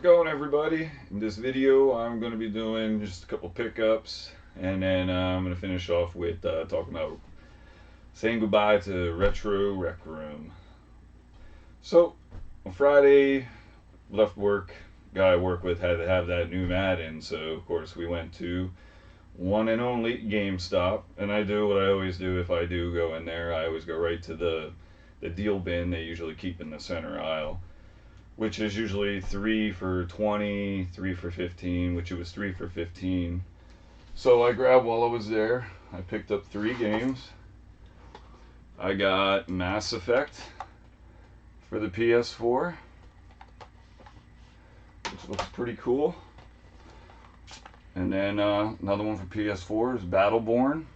it going, everybody? In this video I'm going to be doing just a couple pickups, and then I'm going to finish off with talking about saying goodbye to Retro Rec Room. So on Friday, left work, guy I work with had to have that new mat in, so of course we went to one and only GameStop, and I do what I always do. If I do go in there, I always go right to the deal bin they usually keep in the center aisle, which is usually 3 for 20, 3 for 15, which it was 3 for 15. So I grabbed while I was there. I picked up 3 games. I got Mass Effect for the PS4, which looks pretty cool. And then another one for PS4 is Battleborn,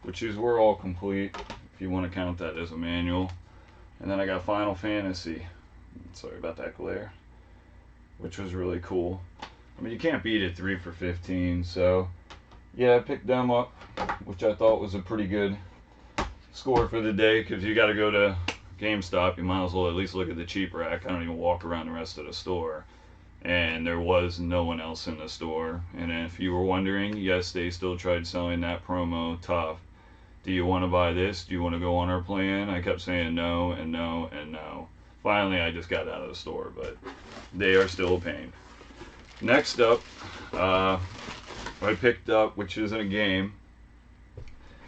which is we're all complete if you want to count that as a manual. And then I got Final Fantasy. Sorry about that glare. Which was really cool. I mean, you can't beat it 3 for 15. So yeah, I picked them up, which I thought was a pretty good score for the day, because you got to go to GameStop. You might as well at least look at the cheap rack. I don't even walk around the rest of the store. And there was no one else in the store. And if you were wondering, yes, they still tried selling that promo tough. Do you want to buy this? Do you want to go on our plan? I kept saying no and no and no. Finally, I just got out of the store, but they are still a pain. Next up, I picked up, which isn't a game,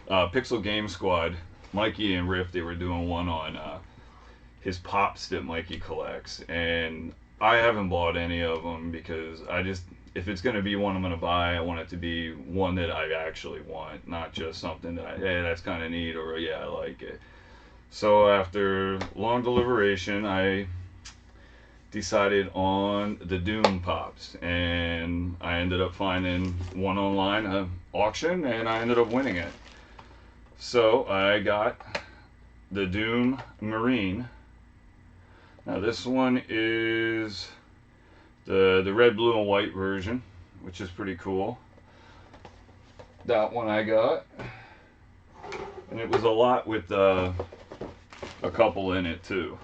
Pixel Game Squad. Mikey and Riff, they were doing one on his pops that Mikey collects, and I haven't bought any of them because if it's going to be one I'm going to buy, I want it to be one that I actually want, not just something that hey, that's kind of neat, or yeah, I like it. So after long deliberation, I decided on the Doom Pops, and I ended up finding one online, an auction, and I ended up winning it. So I got the Doom Marine. Now this one is the red, blue, and white version, which is pretty cool. That one I got, and it was a lot with a couple in it too.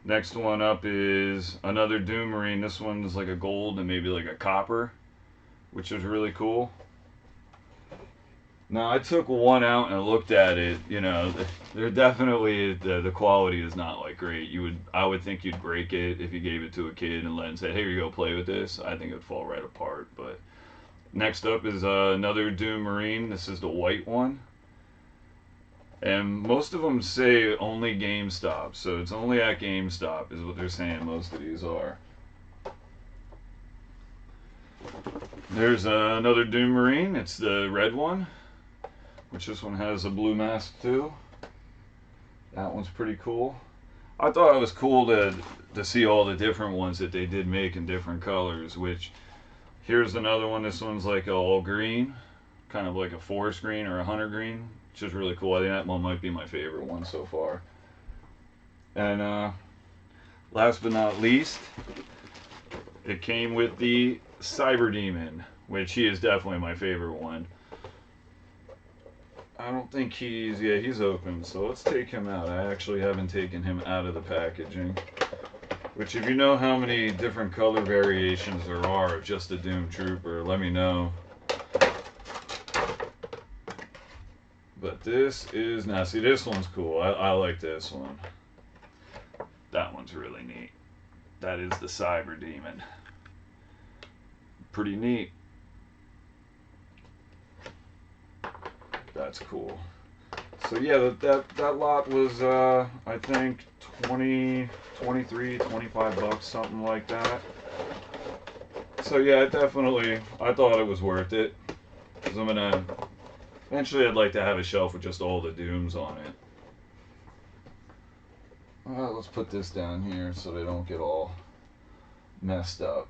Next one up is another Doom Marine. This one is like a gold and maybe like a copper, which is really cool. Now I took one out and I looked at it. You know, they're definitely the quality is not like great. I would think you'd break it if you gave it to a kid and let him say, "Hey, here you go, play with this." I think it would fall right apart. But next up is another Doom Marine. This is the white one, and most of them say only GameStop, so it's only at GameStop is what they're saying. Most of these are. There's another Doom Marine. It's the red one, which this one has a blue mask too. That one's pretty cool. I thought it was cool to see all the different ones that they did make in different colors, which here's another one. This one's like all green, kind of like a forest green or a hunter green, which is really cool. I think that one might be my favorite one so far. And last but not least, it came with the Cyber Demon, which he is definitely my favorite one. I don't think he's open, so let's take him out. I actually haven't taken him out of the packaging, which if you know how many different color variations there are of just a Doom Trooper, let me know. But this is, now see, this one's cool. I like this one. That one's really neat. That is the Cyber Demon. Pretty neat. That's cool. So yeah, that lot was I think 20, 23, 25 bucks, something like that. So yeah, I thought it was worth it, because eventually I'd like to have a shelf with just all the Dooms on it. Let's put this down here so they don't get all messed up.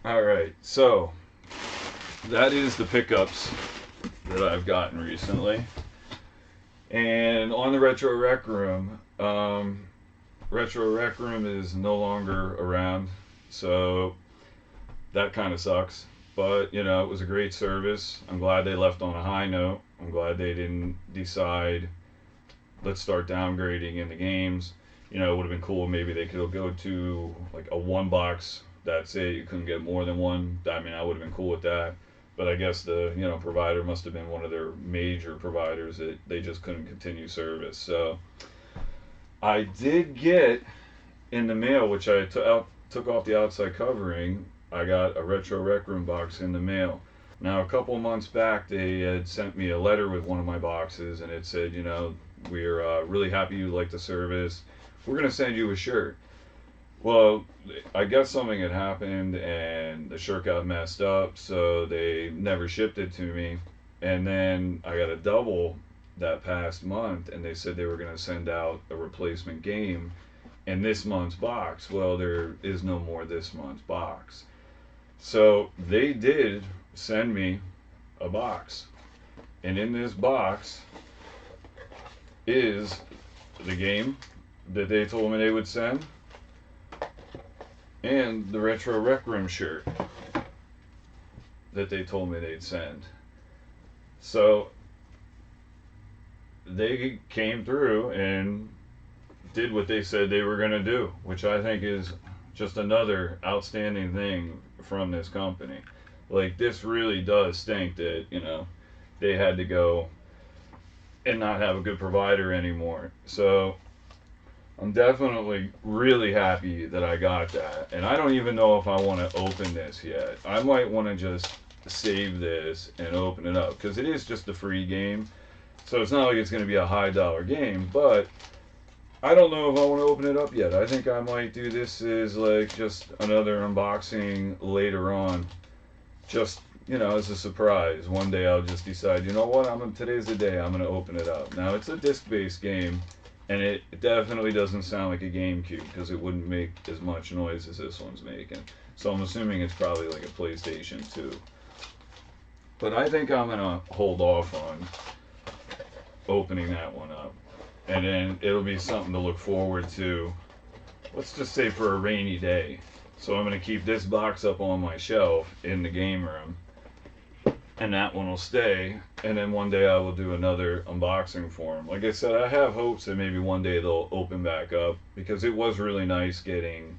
Alright, so that is the pickups that I've gotten recently. And on the Retro Rec Room, Retro Rec Room is no longer around, so that kind of sucks. But, you know, it was a great service. I'm glad they left on a high note. I'm glad they didn't decide, let's start downgrading in the games. You know, it would have been cool. Maybe they could go to like a one box. That's it. You couldn't get more than one. I mean, I would have been cool with that. But I guess the provider must have been one of their major providers that they just couldn't continue service. So I did get in the mail, which I took off the outside covering. I got a Retro Rec Room box in the mail. Now, a couple of months back, they had sent me a letter with one of my boxes, and it said, we're really happy you like the service. We're going to send you a shirt. Well, I guess something had happened, and the shirt got messed up, so they never shipped it to me. And then I got a double that past month, and they said they were going to send out a replacement game in this month's box. Well, there is no more this month's box. So they did send me a box. And in this box is the game that they told me they would send and the Retro Rec Room shirt that they told me they'd send. So they came through and did what they said they were going to do, which I think is just another outstanding thing from this company. Like, this really does stink that, they had to go and not have a good provider anymore. So I'm definitely really happy that I got that. And I don't even know if I want to open this yet. I might want to just save this and open it up, because it is just a free game. So it's not like it's going to be a high dollar game, but I don't know if I want to open it up yet. I think I might do this as like just another unboxing later on. Just, as a surprise. One day I'll just decide, you know what, today's the day I'm going to open it up. Now, it's a disc-based game, and it definitely doesn't sound like a GameCube, because it wouldn't make as much noise as this one's making. So I'm assuming it's probably like a PlayStation 2. But I think I'm going to hold off on opening that one up. And then it'll be something to look forward to, let's just say for a rainy day. So I'm going to keep this box up on my shelf in the game room, and that one will stay. And then one day I will do another unboxing for them. Like I said, I have hopes that maybe one day they'll open back up, because it was really nice getting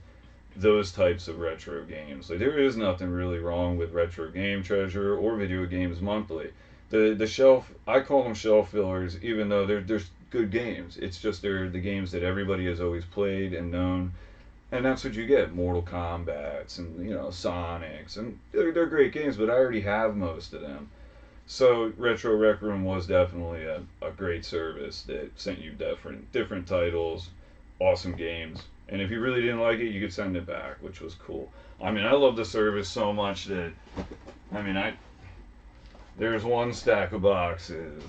those types of retro games. Like, there is nothing really wrong with Retro Game Treasure or Video Games Monthly. The shelf, I call them shelf fillers, even though they're good games. It's just they're the games that everybody has always played and known. And that's what you get. Mortal Kombats and, Sonics. And they're great games, but I already have most of them. So Retro Rec Room was definitely a great service that sent you different titles, awesome games. And if you really didn't like it, you could send it back, which was cool. I mean, I love the service so much that, there's one stack of boxes.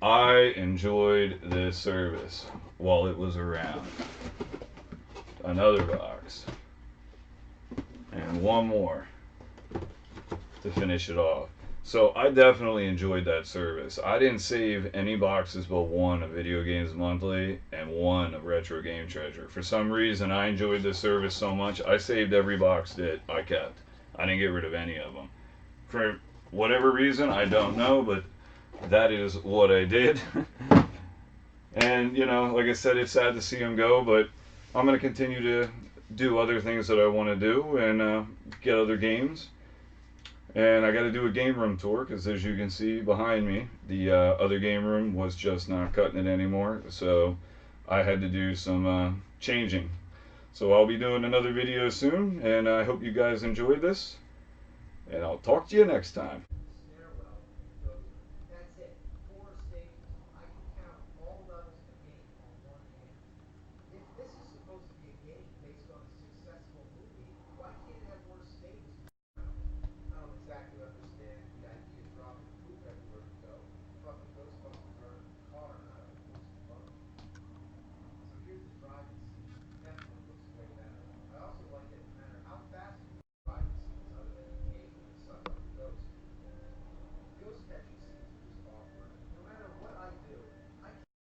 I enjoyed this service while it was around. Another box. And one more to finish it off. So I definitely enjoyed that service. I didn't save any boxes but one of Video Games Monthly and one of Retro Game Treasure. For some reason, I enjoyed this service so much, I saved every box that I kept. I didn't get rid of any of them. For whatever reason, I don't know, but that is what I did. And, like I said, it's sad to see them go, but I'm going to continue to do other things that I want to do and get other games. And I got to do a game room tour, because as you can see behind me, the other game room was just not cutting it anymore. So I had to do some changing. So I'll be doing another video soon, and I hope you guys enjoyed this. And I'll talk to you next time.